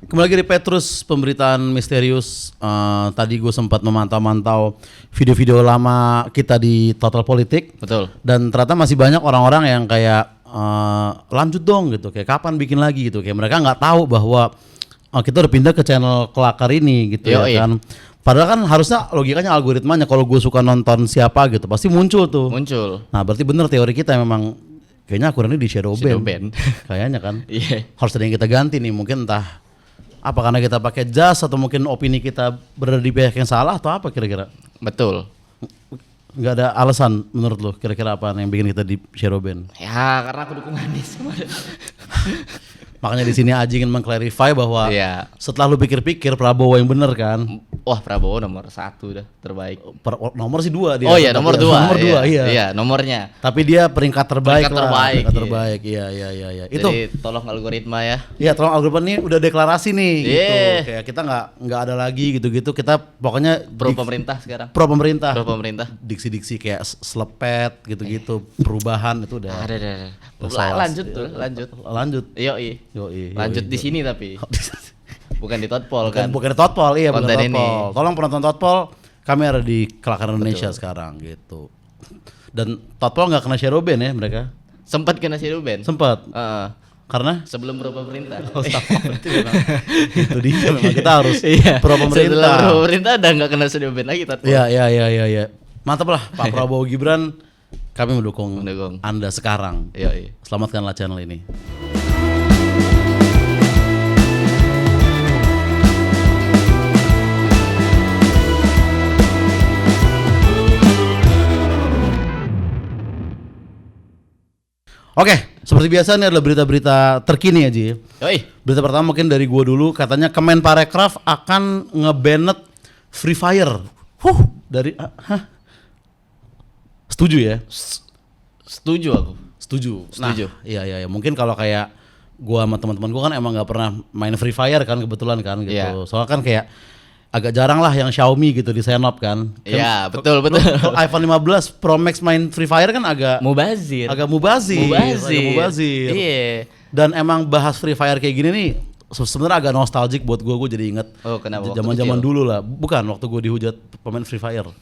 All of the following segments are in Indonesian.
Kembali lagi di Petrus, pemberitaan misterius. Tadi gue sempat memantau-mantau video-video lama kita di Total Politik. Betul. Dan ternyata masih banyak orang-orang yang kayak lanjut dong gitu, kayak kapan bikin lagi gitu. Kayak mereka nggak tahu bahwa kita udah pindah ke channel kelakar ini gitu. Ya kan. Padahal kan harusnya logikanya algoritmanya kalau gue suka nonton siapa gitu pasti muncul tuh. Muncul. Nah berarti bener teori kita memang kayaknya akurannya di shadow ban. Kayaknya kan. Iya. Harus ada yang kita ganti nih, mungkin entah apa karena kita pakai jas atau mungkin opini kita berada di pihak yang salah atau apa kira-kira. Betul. Nggak ada alasan menurut lo kira-kira apa yang bikin kita di shadow ban? Ya karena aku dukung Anies. Makanya di sini Aji ingin mengklarifikasi bahwa setelah lu pikir-pikir Prabowo yang bener kan? Wah Prabowo nomor 1 dah terbaik. Nomor sih 2 dia. Oh iya nomor 2. Nomor 2 iya. Iya nomornya. Tapi dia peringkat terbaik. Peringkat terbaik. Iya. Jadi itu. Tolong algoritma ya. Iya tolong algoritma ini udah deklarasi nih gitu. Kayak kita nggak ada lagi gitu-gitu. Kita pokoknya pro pemerintah sekarang. Pro pemerintah. Diksi-diksi kayak selepet gitu-gitu. Perubahan itu udah. Ada. Lanjut. Yoi. Lanjut di sini tapi. Bukan di Totpol kan? Bukan di Totpol, iya bukan di Totpol. Tolong penonton Totpol, kami ada di Kelakar Indonesia sekarang gitu. Dan Totpol nggak kena shadow ban ya mereka? Sempat kena shadow ban. Sempat. Karena sebelum pro pemerintah. Itu dia memang kita harus pro pemerintah. Setelah pro pemerintah udah nggak kena shadow ban lagi Totpol. Iya. Mantap lah Pak Prabowo Gibran. Kami mendukung Anda sekarang. Iya. Selamatkanlah channel ini. Oke, seperti biasa ini adalah berita-berita terkini aja. Berita pertama mungkin dari gua dulu, katanya Kemenparekraf akan nge-banned Free Fire. Setuju ya? Setuju aku. Setuju. Iya. Mungkin kalau kayak gua sama teman-teman gua kan emang nggak pernah main Free Fire kan kebetulan kan gitu. Yeah. Soalnya kan kayak agak jarang lah yang Xiaomi gitu di Senop kan. Iya, betul. Kalau iPhone 15 Pro Max main Free Fire kan agak mubazir. Iya. Dan emang bahas Free Fire kayak gini nih sebenarnya agak nostalgic buat gue jadi inget. Oh, kenapa? Zaman-zaman dulu lah. Bukan waktu gue dihujat pemain Free Fire.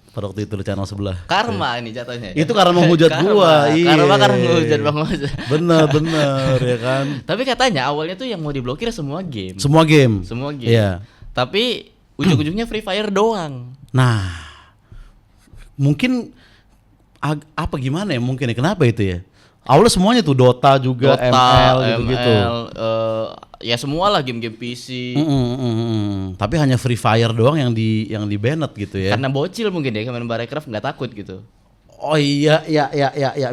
Pada waktu itu di channel sebelah. Karma ini jatuhnya. Itu karena menghujat gua. Karena menghujat Bang Mas. Bener ya kan. Tapi katanya awalnya tuh yang mau diblokir semua game. Semua game. Iya. Tapi ujung-ujungnya Free Fire doang. Nah, mungkin apa gimana ya mungkin ya, kenapa itu ya? Awalnya semuanya tuh Dota juga, ML gitu-gitu. Ya semua lah game-game PC. Tapi hanya Free Fire doang yang di banned gitu ya. Karena bocil mungkin ya, Kemenparekraf nggak takut gitu. Oh iya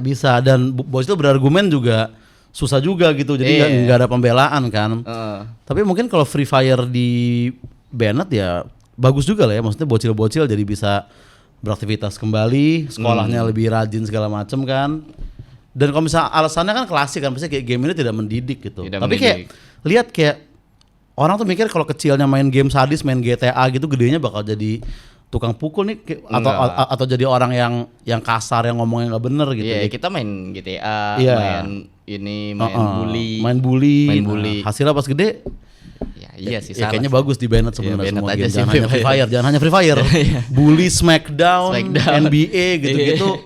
bisa, dan bocil berargumen juga susah juga gitu. Jadi nggak ada pembelaan kan. Tapi mungkin kalau Free Fire di banned ya bagus juga lah ya, maksudnya bocil-bocil jadi bisa beraktivitas kembali, sekolahnya lebih rajin segala macem kan. Dan kalau misalnya alasannya kan klasik kan, pasti kayak game ini tidak mendidik gitu. Tapi kayak lihat kayak orang tuh mikir kalau kecilnya main game sadis, main GTA gitu, gedenya bakal jadi tukang pukul nih atau jadi orang yang kasar, yang ngomongnya nggak bener gitu. Iya, kita main GTA, main bully. Hasilnya pas gede iya sih. Kayaknya bagus di banned sebenarnya semua game. Jangan hanya Free Fire. Bully, Smackdown, NBA gitu-gitu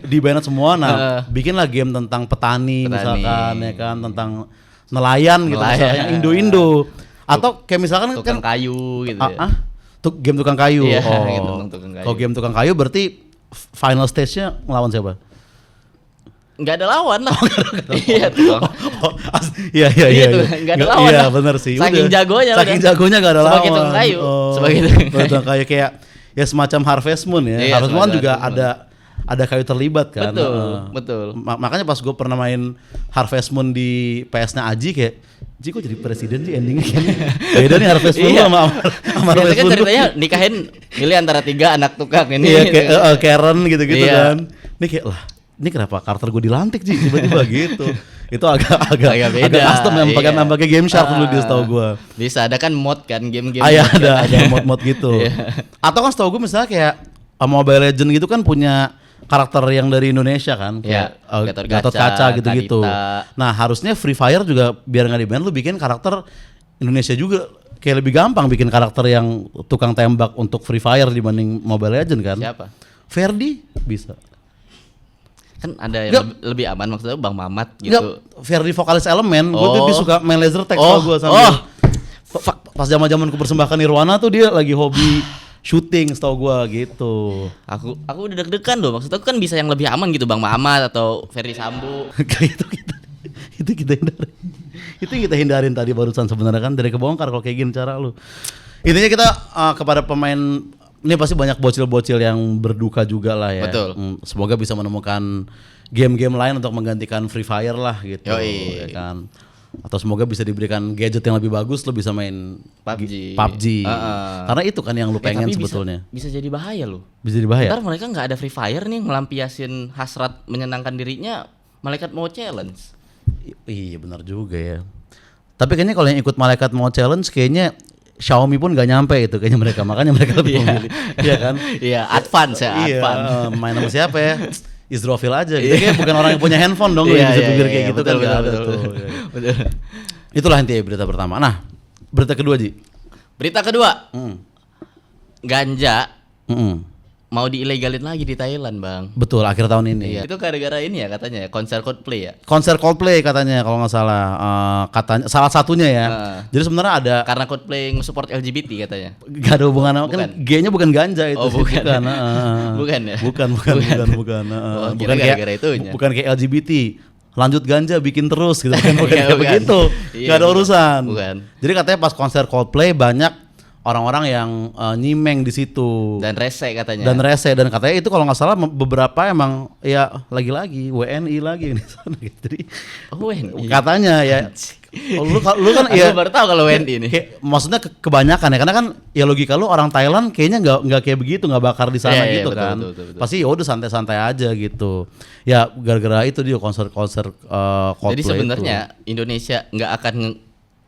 di banned semua. Nah, bikinlah game tentang petani misalkan ya kan, tentang nelayan gitu misalkan, yang Indo-Indo. Atau kayak misalkan tukang kayu gitu ya. Game tukang kayu. Kalau game tukang kayu berarti final stage-nya ngelawan siapa? Nggak ada lawan lah. Iya. Nggak ada lawan. Iya benar sih. Saking jagonya nggak ada lawan. Sebagai tukang kayu. Sebagai tukang kayu kayak ya semacam Harvest Moon ya. Harvest Moon juga ada kayu terlibat kan. Betul. Makanya pas gue pernah main Harvest Moon di PS-nya Aji kayak, Ji kok jadi presiden sih endingnya kayaknya. Beda nih Harvest Moon sama Harvest Moon. Ceritanya nikahin milih antara 3 anak tukang ini. Iya kayak Karen gitu-gitu kan. Ini kayak ini kenapa karakter gue dilantik sih tiba-tiba gitu. Itu agak beda. Agak custom yang pakai game shark dulu dia setahu gue. Bisa ada kan mod kan game-game. Ada mod gitu. Atau kan setahu gue misalnya kayak Mobile Legend gitu kan punya karakter yang dari Indonesia kan, kayak Gatot Kaca gitu-gitu. Nah harusnya Free Fire juga biar nggak di-ban lu bikin karakter Indonesia juga kayak lebih gampang bikin karakter yang tukang tembak untuk Free Fire dibanding Mobile Legend kan. Siapa? Ferdi bisa. Kan ada yang lebih aman, maksudnya Bang Mamat gitu. Enggak, Ferdi vokalis Elemen, gue tuh dia suka main laser tag sama gue sambil. Pas zaman-zaman ku persembahkan Nirwana tuh dia lagi hobi shooting setahu gua gitu. Aku udah deg-degan loh, maksud aku kan bisa yang lebih aman gitu, Bang Mamat atau Ferdi Sambo. itu kita hindarin. Itu yang kita hindarin tadi barusan sebenarnya kan, dari kebongkar kalau kayak gini cara lu. Intinya kita kepada pemain ini pasti banyak bocil-bocil yang berduka juga lah ya. Betul. Semoga bisa menemukan game-game lain untuk menggantikan Free Fire lah gitu. Yoi. Ya kan. Atau semoga bisa diberikan gadget yang lebih bagus, lo bisa main PUBG. Karena itu kan yang lo pengen tapi sebetulnya. Bisa jadi bahaya loh. Bisa jadi bahaya. Ntar mereka nggak ada Free Fire nih, ngelampiasin hasrat menyenangkan dirinya, malaikat mau challenge. Iya benar juga ya. Tapi kayaknya kalau yang ikut malaikat mau challenge kayaknya Xiaomi pun gak nyampe itu kayaknya mereka, makanya mereka lebih memilih. Iya kan? Iya, advance ya, advance. Main sama siapa ya? Israfil aja gitu. Kayak bukan orang yang punya handphone dong yang bisa bibir kayak gitu kan enggak ada tuh. Betul. Itulah intinya berita pertama. Nah, berita kedua, Ji. Berita kedua. Ganja Mm-mm. mau diilegalin lagi di Thailand, Bang. Betul, akhir tahun ini. Iya. Itu gara-gara ini ya katanya, konser Coldplay ya. Konser Coldplay katanya kalau nggak salah, katanya salah satunya ya. Jadi sebenarnya ada karena Coldplay nge-support LGBT katanya. Gak ada hubungan kan G-nya bukan ganja itu. Oh, bukan. Bukan ya. Bukan. Oh, Bukan gara-gara itunya. Bukan kayak LGBT. Lanjut ganja bikin terus gitu kan, bukan kayak begitu. Iya, Gak ada urusan. Bukan. Jadi katanya pas konser Coldplay banyak orang-orang yang nyimeng di situ dan rese katanya. Dan katanya itu kalau nggak salah beberapa emang ya lagi-lagi WNI lagi di sana gitu. Jadi WNI. Katanya ya. Lu kan ya. Aku baru tahu kalau WNI ini. Maksudnya kebanyakan ya, karena kan ya logika lu orang Thailand kayaknya nggak kayak begitu, nggak bakar di sana gitu betul, kan. Betul. Pasti ya udah santai-santai aja gitu. Ya gara-gara itu dia konser-konser Coldplay. Jadi sebenarnya Indonesia nggak akan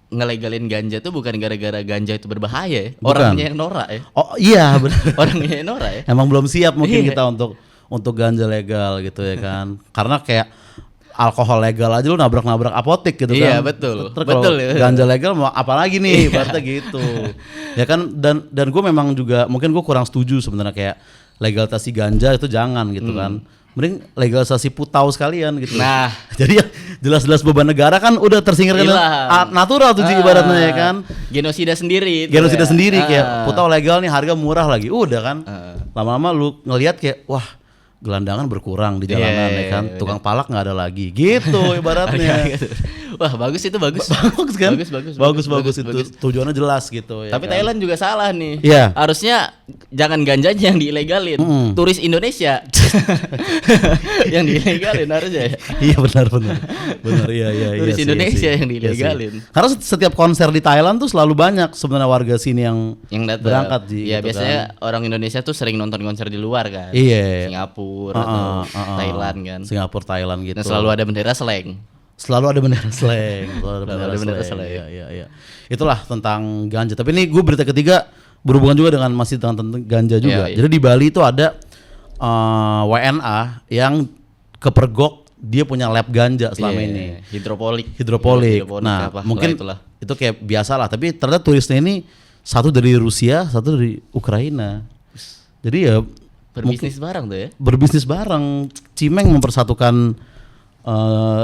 ngelegalin ganja tuh bukan gara-gara ganja itu berbahaya ya. Orangnya yang norak ya. Oh iya benar. Orangnya yang norak ya. Emang belum siap mungkin kita untuk ganja legal gitu ya kan. Karena kayak alkohol legal aja lu nabrak-nabrak apotek gitu kan. Iya betul. Betul ya. Ganja legal mau apa lagi nih berarti gitu. Ya kan, dan gue memang juga mungkin gue kurang setuju sebenarnya kayak legalisasi ganja itu jangan gitu kan. Mending legalisasi putau sekalian gitu. Nah, jadi ya jelas-jelas beban negara kan udah tersingkirkan natural tuh ibaratnya ya kan. Genosida sendiri. Genosida sendiri kayak putau legal nih, harga murah lagi. Udah kan. Lama-lama lu ngelihat kayak wah, gelandangan berkurang di jalanan ya kan. Tukang palak nggak ada lagi. Gitu ibaratnya. Wah, bagus itu bagus. Bagus kan? Bagus itu. Tujuannya jelas gitu ya. Tapi kan? Thailand juga salah nih. Iya. Harusnya jangan ganjanya yang diilegalin. Turis Indonesia yang diilegalin harusnya ya. Iya benar. Iya. Turis Indonesia yang diilegalin. Karena setiap konser di Thailand tuh selalu banyak sebenarnya warga sini yang berangkat Iya, gitu biasanya kan. Orang Indonesia tuh sering nonton konser di luar kan. Iya. Singapura atau Thailand kan. Singapura, Thailand gitu. Dan selalu ada bendera slang. Selalu ada bendera slang. Iya. Itulah tentang ganja. Tapi ini gue berita ketiga berhubungan juga dengan masih tentang ganja juga. Iya. Jadi di Bali itu ada WNA yang kepergok dia punya lab ganja selama ini. Hidropolik. Nah, mungkin itu kayak biasa lah. Tapi ternyata turisnya ini satu dari Rusia, satu dari Ukraina. Jadi ya berbisnis bareng tuh ya. Berbisnis bareng. Cimeng mempersatukan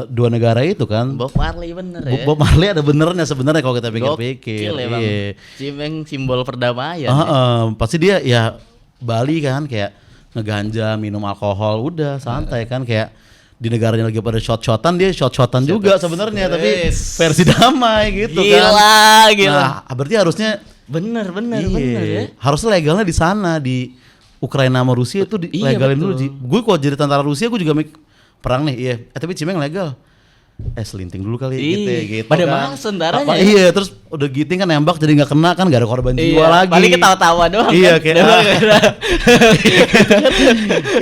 dua negara itu kan. Bob Marley bener ya. Bob Marley ada benernya sebenarnya kalau kita pikir-pikir. Gokil ya Bang. Cimeng simbol perdamaian. Pasti dia ya Bali kan kayak ngeganja, minum alkohol, udah santai kan, kayak di negaranya lagi pada shot-shotan, dia shot-shotan juga sebenarnya, tapi versi damai gitu kan. Gila. Nah, berarti harusnya bener ya. Harusnya legalnya di sana, di Ukraina sama Rusia itu legalin dulu. Gue kalau jadi tentara Rusia gue juga perang nih, tapi Cimeng legal. Selinting dulu kali gitu pada kan. males tentaranya. Iya, terus udah giting kan nembak jadi nggak kena kan, gak ada korban jiwa lagi. Paling ketawa-tawa doang. Iya, kan?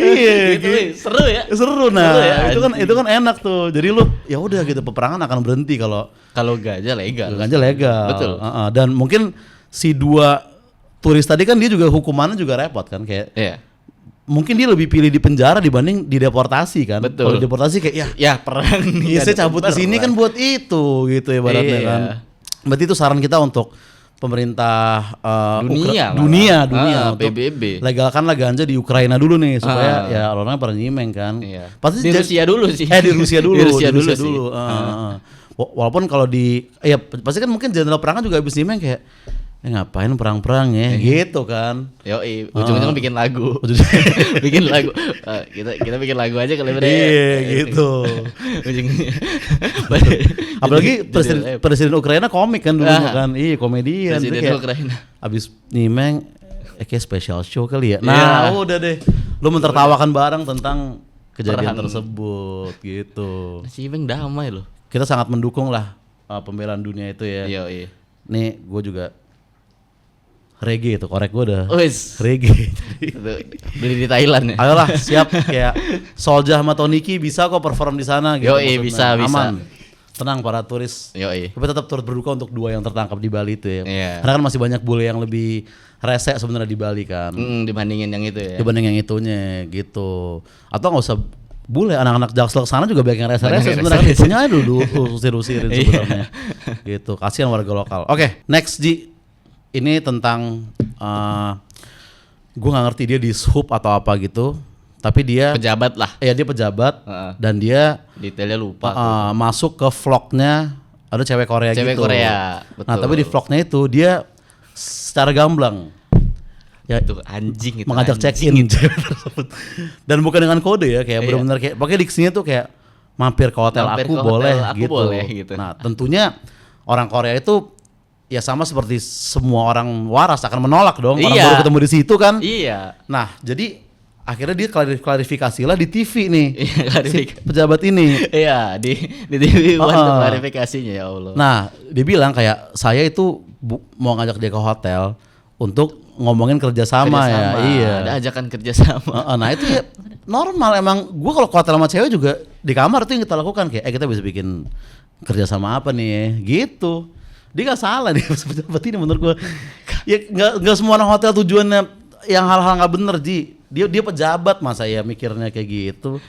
Gitu. Seru ya. Seru ya, itu kan enak tuh. Jadi lu ya udah gitu, peperangan akan berhenti kalau ganja legal. Ganja legal. Betul. Dan mungkin si dua turis tadi kan dia juga hukumannya juga repot kan, kayak. Iya. Mungkin dia lebih pilih di penjara dibanding dideportasi kan. Betul. Kalau deportasi kayak ya perang. Iya, saya cabut ke sini kan buat itu gitu ibaratnya kan. Berarti itu saran kita untuk pemerintah Dunia untuk PBB. legalkanlah ganja di Ukraina dulu nih supaya ya orang-orang pada nyimeng kan. Iya. Pasti Di Rusia dulu sih. di Rusia dulu. Di Rusia dulu sih. Walaupun kalau ya pasti kan mungkin jenderal perang kan juga habis nyimeng kayak ngapain perang-perang ya gitu kan. Yoi, ujung-ujungnya bikin lagu. Bikin lagu. Kita bikin lagu aja kali Iya gitu. Apalagi presiden Ukraina komik kan dulu kan. Iya, komedian. Presiden Ukraina. Abis nyimeng kayak special show kali ya. Nah, udah deh. Lu mentertawakan bareng tentang kejadian tersebut gitu. Nyimeng damai loh. Kita sangat mendukung lah pembelaan dunia itu ya. Iya. Nih, gue juga reggae itu, korek gue udah reggae. Beli di Thailand ya. Ayolah, siap kayak Soulja sama Toniki bisa kok perform di sana gitu. Bisa. Aman. Tenang para turis. Tapi tetap turut berduka untuk 2 yang tertangkap di Bali itu ya. Iya. Karena kan masih banyak bule yang lebih rese sebenarnya di Bali kan. Dibandingin yang itu ya. Dibanding yang itunya gitu. Atau nggak usah bule, anak-anak Jaksel sana juga banyak yang rese-rese sebenarnya. Punya aja dulu usir-usirin sebenarnya. Gitu. Kasihan warga lokal. Oke, next Ji. Ini tentang gue nggak ngerti dia di sub atau apa gitu, tapi dia pejabat lah. Iya, dia pejabat dan dia detailnya lupa. Masuk ke vlognya ada cewek Korea gitu. Cewek Korea. Betul. Nah, tapi di vlognya itu dia secara gamblang ya itu anjing itu mengajak check-in tersebut. Dan bukan dengan kode ya, kayak benar-benar kayak pakai diksinya tuh kayak mampir ke hotel aku boleh gitu. Nah, tentunya orang Korea itu ya sama seperti semua orang waras akan menolak dong. Orang baru ketemu di situ kan. Iya. Nah, jadi akhirnya dia klarifikasi lah di TV nih. Si pejabat ini. Iya, di TV buat klarifikasinya ya Allah. Nah, dia bilang kayak saya itu mau ngajak dia ke hotel untuk ngomongin kerjasama ya. Iya. Ada ajakan kerjasama. Nah, itu ya normal emang. Gue kalau ke hotel sama cewek juga di kamar tuh yang kita lakukan kayak kita bisa bikin kerjasama apa nih ya, gitu. Dia gak salah nih pejabat ini menurut gue. Ya gak semua orang hotel tujuannya yang hal-hal gak bener Ji. Dia pejabat masa ya mikirnya kayak gitu.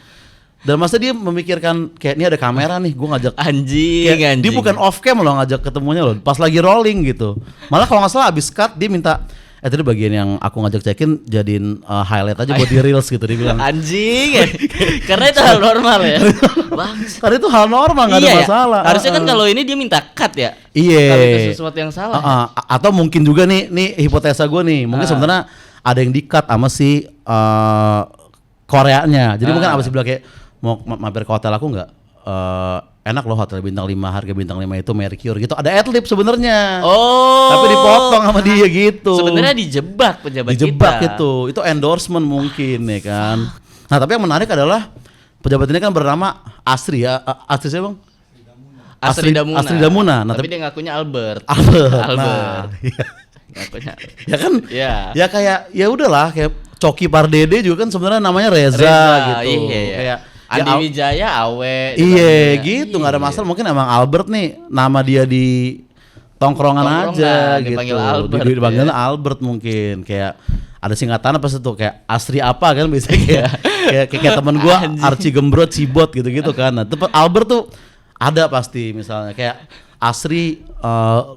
Dan masa dia memikirkan kayak ini ada kamera nih, gue ngajak anjing. Dia bukan off cam loh ngajak ketemunya loh, pas lagi rolling gitu. Malah kalau nggak salah abis cut dia minta tadi bagian yang aku ngajak check-in jadiin highlight aja buat di reels gitu, dia bilang anjing ya. Karena itu hal normal ya. Karena itu hal normal, gak ada masalah. Harusnya kan kalau ini dia minta cut ya. Iya. Kalau itu sesuatu yang salah. Atau mungkin juga nih hipotesa gue nih, mungkin sebenarnya ada yang di-cut sama si Koreanya. Jadi mungkin abis bilang kayak mau mampir ke hotel aku nggak? Enak loh hotel bintang 5, harga bintang 5 itu Mercure gitu. Ada adlib sebenarnya. Tapi dipotong sama dia gitu. Sebenarnya dijebak pejabat kita. Itu endorsement mungkin ya kan. Nah, tapi yang menarik adalah pejabat ini kan bernama Asri ya. Asri siapa, Bang? Asri Damuna. Nah, tapi dia ngakunya Albert. Nah, iya. Ngakunya. Ya kan? Iya. Ya kayak ya udahlah kayak Coki Pardede juga kan sebenarnya namanya Reza gitu. Iya. Kayak Andi Wijaya Awe. Iya gitu, nggak ada masalah. Mungkin emang Albert nih nama dia di tongkrongan aja gitu. Dipanggil Albert mungkin kayak ada singkatan apa sih tuh kayak Asri apa kan biasanya kayak teman gua Archie Gembrot Cibot gitu kan. Nah, Albert tuh ada pasti misalnya kayak Asri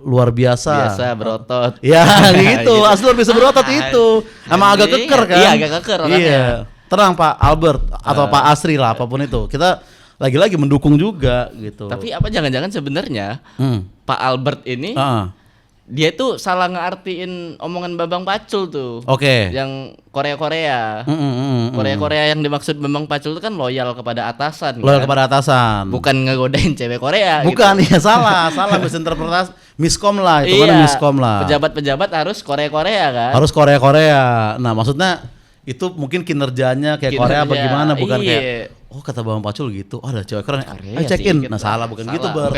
luar biasa berotot. Ya gitu, Asri luar biasa berotot itu. Emang agak keker kan? Iya, agak keker orangnya. Iya. Tenang Pak Albert atau Pak Asri lah apapun itu. Kita lagi-lagi mendukung juga gitu. Tapi apa jangan-jangan sebenarnya Pak Albert ini dia tuh salah ngeartiin omongan Bambang Pacul tuh. Oke. Yang Korea-Korea. Korea-Korea yang dimaksud Bambang Pacul itu kan loyal kepada atasan. Loyal kepada atasan. Bukan ngegodain cewek Korea. Bukan, gitu. Ya salah misinterpretasi, miskom lah itu kan miskom lah. Pejabat-pejabat harus Korea-Korea kan. Harus Korea-Korea. Nah, maksudnya itu mungkin kinerjanya kayak Korea apa gimana, bukan kayak kata Bambang Pacul gitu. Ada cewek keren. Check in. Nah, salah bukan gitu, Bar.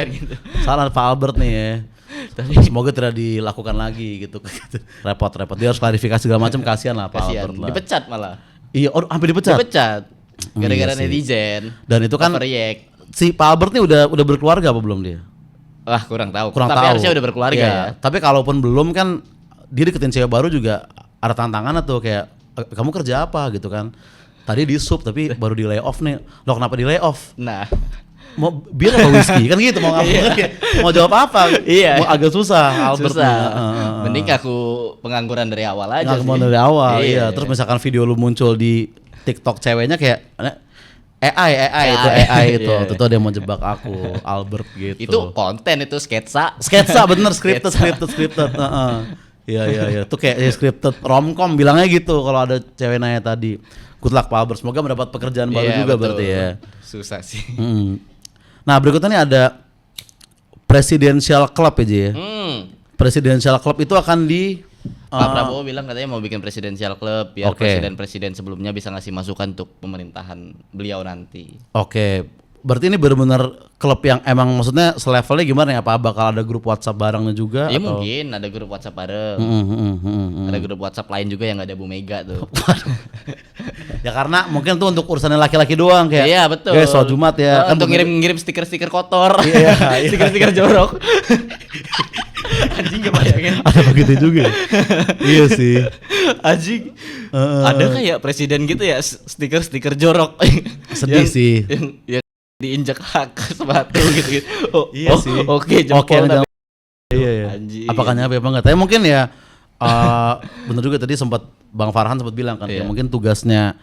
Salah Pak Albert nih ya. Semoga tidak dilakukan lagi gitu. Repot. Dia harus klarifikasi segala macam, kasihan lah Pak Albert lah. Dipecat malah. Iya, sampai dipecat. Gara-gara netizen. Dan itu kan si Pak Albert nih udah berkeluarga apa belum dia? Wah, kurang tahu. Tapi harusnya udah berkeluarga ya. Tapi kalaupun belum kan dia deketin cewek baru juga ada tantangannya tuh kayak kamu kerja apa gitu kan. Tadi di sub tapi baru di layoff nih. Loh, kenapa di layoff? Nah, mau bir apa whisky kan gitu mau mau jawab apa mau agak susah Albert. Mending aku pengangguran dari awal aja sih. Dari awal iya. Terus misalkan video lu muncul di TikTok ceweknya kayak AI itu itu tuh dia mau jebak aku Albert gitu. Itu konten, itu sketsa bener scripted. Iya itu kayak scripted romcom bilangnya gitu kalau ada cewek nanya tadi. Good luck Pak Albert, semoga mendapat pekerjaan baru juga betul. Berarti ya. Susah sih. Nah berikutnya nih ada Presidential Club aja ya. Presidential Club itu akan di Pak Prabowo bilang katanya mau bikin Presidential Club biar presiden-presiden sebelumnya bisa ngasih masukan untuk pemerintahan beliau nanti. Berarti ini benar-benar klub yang emang maksudnya selevelnya gimana ya? Apa bakal ada grup WhatsApp barengnya juga? Ya atau? Mungkin ada grup WhatsApp bareng. Ada grup WhatsApp lain juga yang gak ada Bu Mega tuh. Ya karena mungkin tuh untuk urusannya laki-laki doang kayak. Iya betul. Guys, soal Jumat ya. Kan untuk ngirim stiker-stiker kotor. Iya. Stiker-stiker jorok. Anjing kebayangin. Ada begitu juga. Iya sih. Anjing. Ada kayak presiden gitu ya stiker-stiker jorok. Sedih sih. Yang diinjak hak sepatu gitu. Iya sih. Oke, jempol. Iya. Apakah nyampe apa enggak? Tapi mungkin ya bener juga tadi sempat Bang Farhan sempat bilang kan ya mungkin tugasnya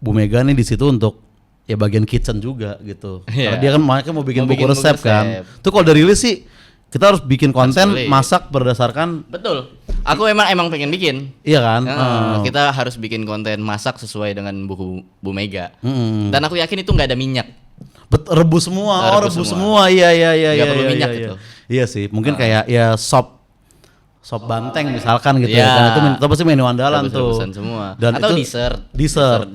Bu Mega nih di situ untuk ya bagian kitchen juga gitu. Karena dia kan makanya mau bikin buku resep kan. Tuh kalau dari rilis sih kita harus bikin konten masak berdasarkan. Betul. Aku emang pengen bikin. Iya kan? Kita harus bikin konten masak sesuai dengan buku Bu Mega. Dan aku yakin itu nggak ada minyak. Rebus semua. Rebus semua. Iya. Gak perlu minyak gitu. Iya sih. Mungkin kayak ya sop banteng misalkan gitu ya. Kan itu pasti menu andalan tuh. Semua. Dan atau itu dessert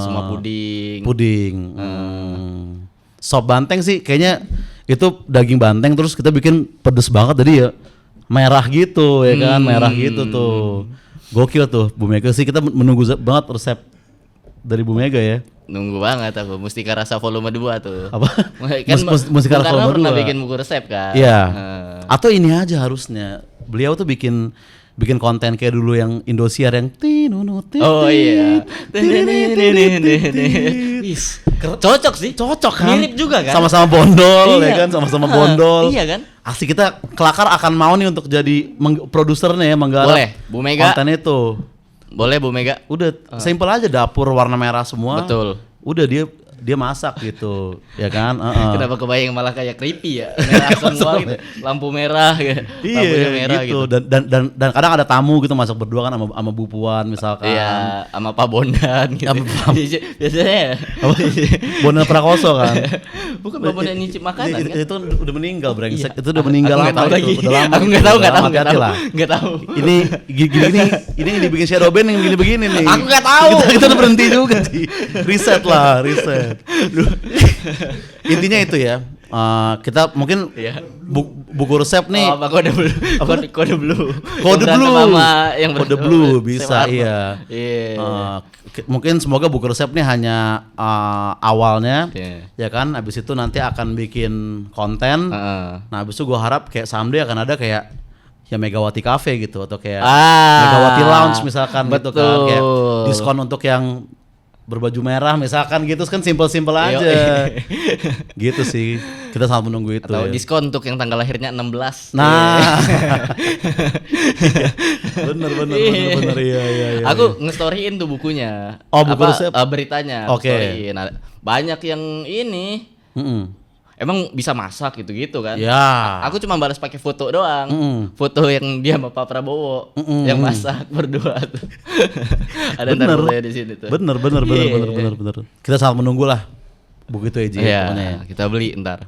semua puding. Sop banteng sih kayaknya itu daging banteng terus kita bikin pedes banget tadi ya. Merah gitu ya kan, merah gitu tuh. Gokil tuh Bu Mega sih, kita menunggu banget resep dari Bu Mega ya. Nunggu banget aku, Mustika Rasa volume 2 tuh. Apa? Kan Mustika Rasa volume 2 pernah bikin buku resep kan. Iya. Atau ini aja harusnya. Beliau tuh bikin konten kayak dulu yang Indosiar yang oh iya. Cocok sih. Cocok kan? Mirip juga kan? Sama-sama bondol ya kan, sama-sama bondol. Iya kan? Asli kita kelakar akan mau nih untuk jadi produsernya ya menggarap. Boleh, Bu Mega. Konten itu. Boleh Bu Mega. Udah simple aja, dapur warna merah semua. Betul. Udah dia masak gitu, ya kan? Kenapa kebayang malah kayak creepy ya? Merah semua gitu. Lampu merah gitu. Lampunya merah gitu. Dan kadang ada tamu gitu masak berdua kan sama Bu Puan misalkan. Iya, sama Pak Bondan gitu. Biasanya Bondan Prakoso kan. Bukan Pak Bondan nyicip makanan kan? Itu udah meninggal brengsek. Itu udah meninggal lama itu. Udah lama. Aku enggak tahu. Ini yang dibikin shadow band yang begini nih. Aku enggak tahu. Kita udah berhenti juga sih. Riset. Intinya itu ya. Kita mungkin buku resep nih. Kode blue. Kode blue bisa iya. Mungkin semoga buku resep nih hanya awalnya ya kan. Habis itu nanti akan bikin konten. Nah habis itu gue harap kayak someday akan ada kayak ya Megawati Cafe gitu atau kayak Megawati Lounge misalkan gitu kan, kayak diskon untuk yang berbaju merah misalkan gitu kan, simple aja. Gitu sih. Kita sangat menunggu itu. Atau ya. diskon untuk yang tanggal lahirnya 16. Nah. bener iya. Aku nge-storyin tuh bukunya. Oh, buku resep. Beritanya. Oke. Nah, banyak yang ini. Emang bisa masak gitu-gitu kan? Ya. Aku cuma balas pakai foto doang. Foto yang dia sama Pak Prabowo yang masak berdua tuh. Ada fotonya di sini tuh. Bener. Kita sangat menunggu lah buku itu aja. Iya, kita beli ntar.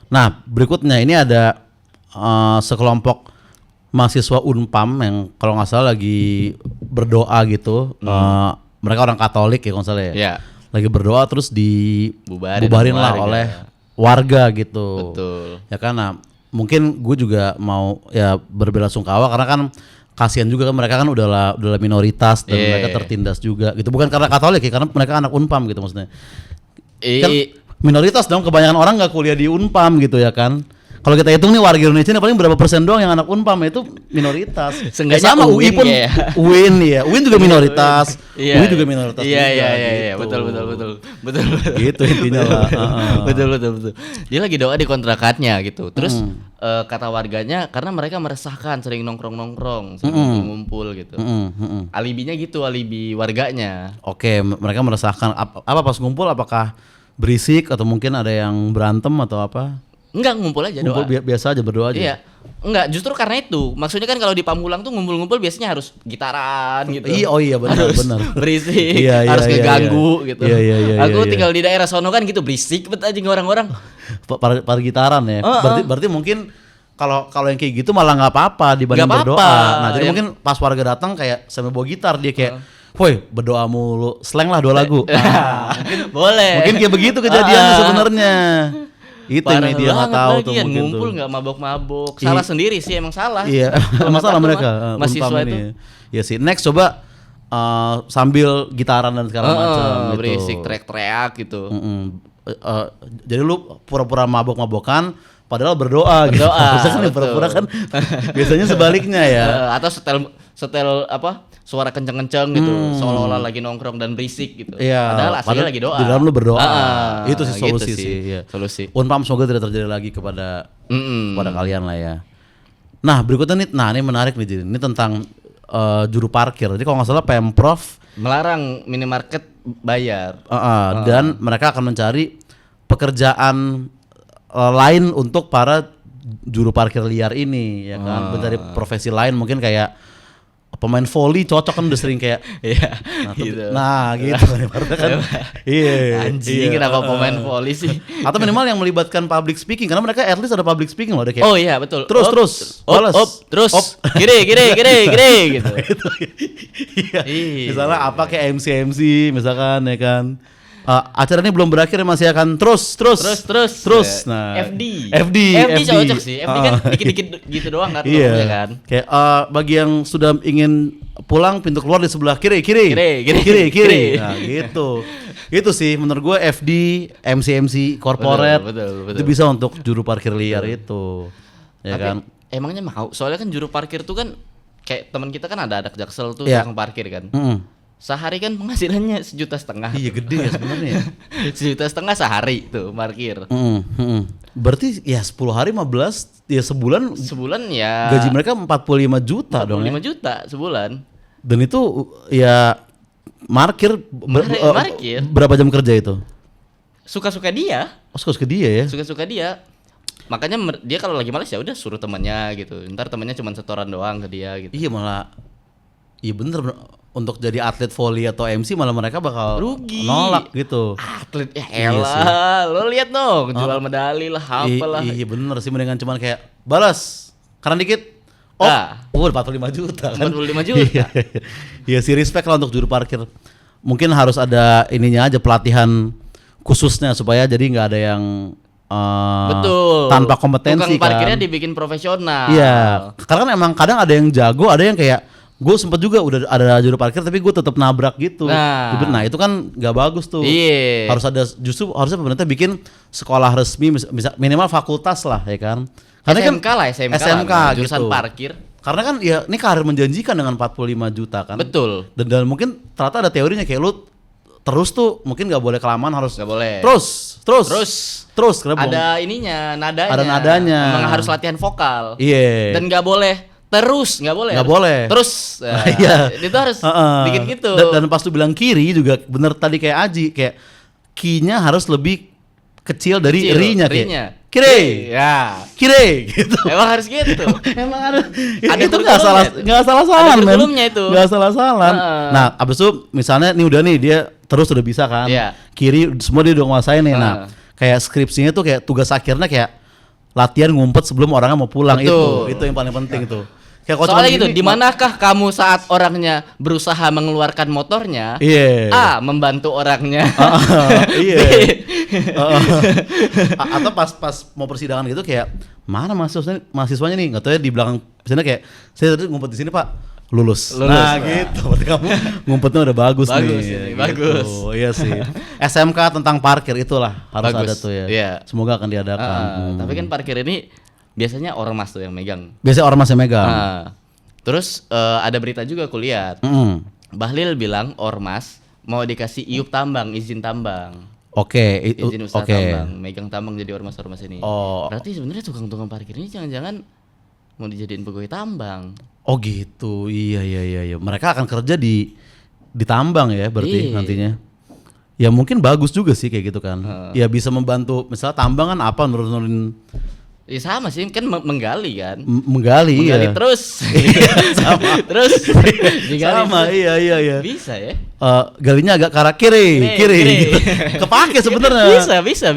Nah, berikutnya ini ada sekelompok mahasiswa Unpam yang kalau nggak salah lagi berdoa gitu. Mereka orang Katolik ya kalau nggak salah ya. Iya. Lagi berdoa terus dibubarin lah oleh warga gitu. Betul. Ya karena mungkin gue juga mau ya berbelasungkawa karena kan kasihan juga kan, mereka kan udah minoritas dan mereka tertindas juga gitu. Bukan karena Katolik ya, karena mereka anak Unpam gitu maksudnya. Kan minoritas dong, kebanyakan orang nggak kuliah di Unpam gitu ya kan. Kalau kita hitung nih warga Indonesia ini paling berapa persen doang yang anak Unpam, itu minoritas. Seenggaknya sama UI UIN pun kayak. UIN juga minoritas. Iya. UI juga minoritas. Iya, juga, iya, gitu. betul. Gitu intinya lah. Betul. Dia lagi doa di kontrakannya gitu. Terus kata warganya karena mereka meresahkan, sering nongkrong, sering ngumpul gitu. Alibinya gitu, alibi warganya. Oke, mereka meresahkan apa pas ngumpul, apakah berisik atau mungkin ada yang berantem atau apa? Enggak, ngumpul aja doa. Ngumpul biasa aja, berdoa aja. Iya. Enggak, justru karena itu. Maksudnya kan kalau di Pamulang tuh ngumpul-ngumpul biasanya harus gitaran gitu. Iya benar. Berisik, Iya, harus ngeganggu gitu. Iya, Aku tinggal di daerah sono kan gitu, berisik bet aja orang-orang. Para gitaran ya. Berarti mungkin kalau yang kayak gitu malah nggak apa-apa dibanding Nggak berdoa. apa-apa. Nah, jadi mungkin pas warga datang kayak sambil bawa gitar dia kayak, "Woi, berdoa mulu, slang lah 2 lagu." Nah, Boleh. mungkin kayak begitu kejadiannya sebenarnya. Itu yang Parah media nggak tahu tuh lagian, mungkin ngumpul tuh. nggak mabok-mabok. Salah sendiri sih, emang salah. Iya, Kalau masalah kata mereka gua, mahasiswa Unpam itu. ini. Ya sih. Next coba sambil gitaran dan segala macam gitu. Berisik, teriak-teriak gitu. Jadi lu pura-pura mabok-mabokan padahal berdoa gitu. Berdoa, Biasanya kan yang betul. pura-pura kan biasanya sebaliknya ya. Atau setel apa? Suara kenceng-kenceng gitu, seolah-olah lagi nongkrong dan berisik gitu. Iya. Padahal aslinya lagi doa. Di dalam lu berdoa. Itu sih gitu solusi sih. Iya. Solusi. Unpam semoga tidak terjadi lagi kepada kalian lah ya. Nah, berikutnya nih, ini menarik nih Jin. Ini tentang juru parkir. Jadi kalau nggak salah Pemprov Melarang minimarket bayar. dan mereka akan mencari pekerjaan lain untuk para juru parkir liar ini, ya kan? Mencari profesi lain mungkin kayak pemain volley cocok kan, udah sering kayak Iya. gitu. Ibaratnya kan. Anjing, kenapa pemain volley sih? Atau minimal yang melibatkan public speaking, karena mereka at least ada public speaking loh, ada kayak Oh iya, betul. terus Op, terus kiri gitu. Iya. Iya. Misalnya apa kayak MC misalkan, ya kan. Acara ini belum berakhir, masih akan terus. Nah, FD cocok sih. FD kan dikit-dikit gitu doang kan, iya kan. Kayak bagi yang sudah ingin pulang, pintu keluar di sebelah kiri. Kiri. Nah, gitu. Itu sih menurut gue FD, MC corporate Betul. itu bisa untuk juru parkir liar itu. Ya Tapi kan? emangnya mau? Soalnya kan juru parkir tuh kan kayak teman kita kan ada anak Jaksel tuh Iya. langsung parkir kan. Sehari Sehari kan penghasilannya 1,5 juta. Iya gede ya sebenarnya. 1,5 juta sehari tuh parkir. Berarti ya 10 hari 15 ya sebulan Sebulan ya gaji mereka 45 juta dong ya. 5 juta sebulan. Dan itu ya parkir Parkir. berapa jam kerja itu? Suka-suka dia. Oh, suka dia ya. Suka-suka dia. Makanya dia kalau lagi malas ya udah suruh temannya gitu. Ntar temannya cuma setoran doang ke dia gitu. Iya malah. Iya bener, untuk jadi atlet volley atau MC malah mereka bakal Rugi. nolak gitu. Atlet ya Iya elah, lo lihat dong jual medali lah apalah. Iya bener sih, mendingan cuman kayak balas karena dikit. Ah. 45 juta kan. 45 juta. Iya sih, respect lah untuk juru parkir. Mungkin harus ada ininya aja, pelatihan khususnya supaya jadi nggak ada yang Betul. tanpa kompetensi. Tukang parkirnya kan dibikin profesional. Iya, karena kan emang kadang ada yang jago, ada yang kayak gue sempet juga udah ada juru parkir tapi gue tetap nabrak gitu. Nah itu kan nggak bagus tuh. Iya. Harus ada, justru harusnya pemerintah bikin sekolah resmi, minimal fakultas lah, ya kan. Karena SMK lah, SMK jurusan gitu. parkir. Karena kan ya ini karir menjanjikan dengan 45 juta kan. Betul. Dan mungkin ternyata ada teorinya kayak lu terus tuh mungkin nggak boleh kelamaan, harus Nggak boleh. terus karena Ada ininya, nadanya. Ada nadanya. Emang harus latihan vokal. Iya. Dan nggak boleh terus, nggak boleh. Nggak boleh. Terus. Iya. Itu harus bikin gitu. Dan pas lu bilang kiri juga bener tadi kayak Aji, kayak key-nya harus lebih kecil dari ri-nya kayak. Kiri. Ya. Kiri gitu. Emang harus gitu. Emang harus. Ada Itu nggak salah, Ada men. kurikulumnya itu. Nggak salah. Nah, abis itu misalnya nih udah nih dia terus udah bisa kan. Iya. Kiri semua dia udah nguasain nih. Nah, kayak skripsinya tuh kayak tugas akhirnya kayak latihan ngumpet sebelum orangnya mau pulang. Betul. Itu yang paling penting itu. Kayak Soalnya gitu, di manakah kamu saat orangnya berusaha mengeluarkan motornya? Iya. A. Membantu orangnya. Iya. B. Atau pas mau persidangan gitu kayak mana mahasiswanya nih, nggak tahu ya, di belakang sana kayak saya tadi ngumpet di sini Pak, lulus. Nah gitu, berarti kamu ngumpetnya udah bagus nih. Ini, bagus. Gitu. Iya sih. SMK tentang parkir itulah harus Bagus. ada tuh ya. Iya. Semoga akan diadakan. Tapi kan parkir ini biasanya ormas tuh yang megang. Biasanya ormas yang megang. Terus ada berita juga aku lihat. Bahlil bilang ormas mau dikasih iup tambang, izin tambang. Izin usaha tambang, megang tambang jadi ormas-ormas ini. Berarti sebenarnya tukang-tukang parkir ini jangan-jangan mau dijadiin pegawai tambang. Oh gitu, iya. Mereka akan kerja di tambang ya, berarti nantinya. Ya mungkin bagus juga sih kayak gitu kan. Ya bisa membantu, misalnya tambang kan apa nurunin. Ya sama sih, kan menggali kan. Menggali terus. Sama. Terus digali sama, terus. iya. Bisa ya. Galinya agak ke arah kiri. Gitu. Kepake sebenarnya. Bisa.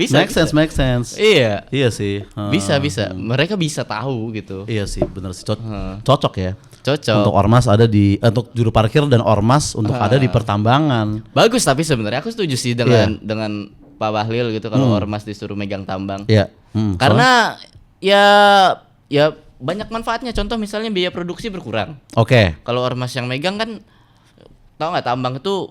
Make sense. Iya sih. Bisa. Mereka bisa tahu gitu. Iya sih, bener sih. Cocok ya. Cocok. Untuk ormas ada untuk juru parkir dan ormas untuk ada di pertambangan. Bagus, tapi sebenarnya aku setuju sih dengan Pak Bahlil gitu kalau ormas disuruh megang tambang. Iya. Karena ya banyak manfaatnya. Contoh misalnya biaya produksi berkurang. Kalau ormas yang megang kan, tahu nggak, tambang itu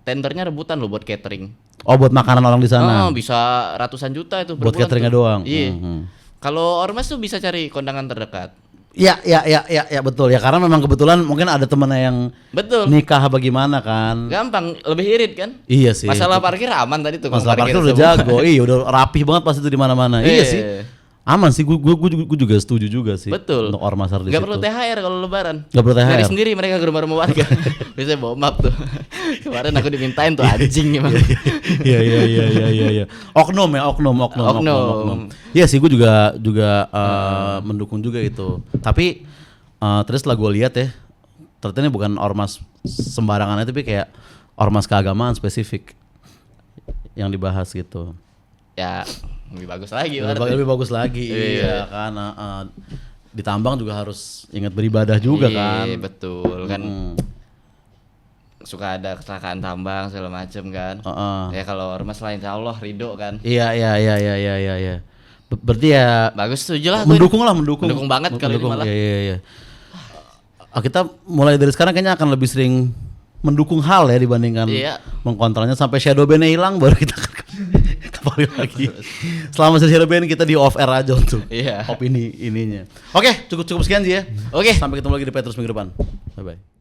tendernya rebutan loh buat catering. Buat makanan orang di sana. Bisa ratusan juta itu buat cateringnya doang. Iya. Kalau ormas tuh bisa cari kondangan terdekat. Ya betul ya, karena memang kebetulan mungkin ada temennya yang nikah bagaimana kan. Gampang, lebih irit kan? Iya sih. Masalah parkir aman tadi tuh. Masalah parkir udah jago. Udah rapih banget pas itu di mana-mana. Iya sih. Aman sih, gue juga setuju juga sih. Betul. Untuk ormas di situ. Gak perlu THR kalau lebaran. Gak perlu THR. Dari sendiri mereka ke rumah warga. Biasanya bawa map tuh. Kemarin aku dimintain tuh anjing emang. Iya. Oknum. Iya sih, gue juga mendukung juga itu. Tapi terus lah gue lihat ya, ternyata ini bukan ormas sembarangan, tapi kayak ormas keagamaan spesifik yang dibahas gitu. Ya lebih bagus lagi. Lebih bagus lagi, iya kan. Di tambang juga harus ingat beribadah juga kan. Iya betul kan. Suka ada kecelakaan tambang segala macem kan. Ya kalau ormas lain insya Allah ridho kan. Iya. Berarti ya bagus, setuju lah. Mendukung banget kalau ini malah. Iya. Kita mulai dari sekarang kayaknya akan lebih sering mendukung hal ya dibandingkan mengkontranya. Sampai shadow ban-nya hilang baru kita kembali lagi. Selama shadow ban kita di off air aja untuk opini ininya. Oke, cukup sekian sih ya. Oke. Sampai ketemu lagi di Petrus minggu depan. Bye bye.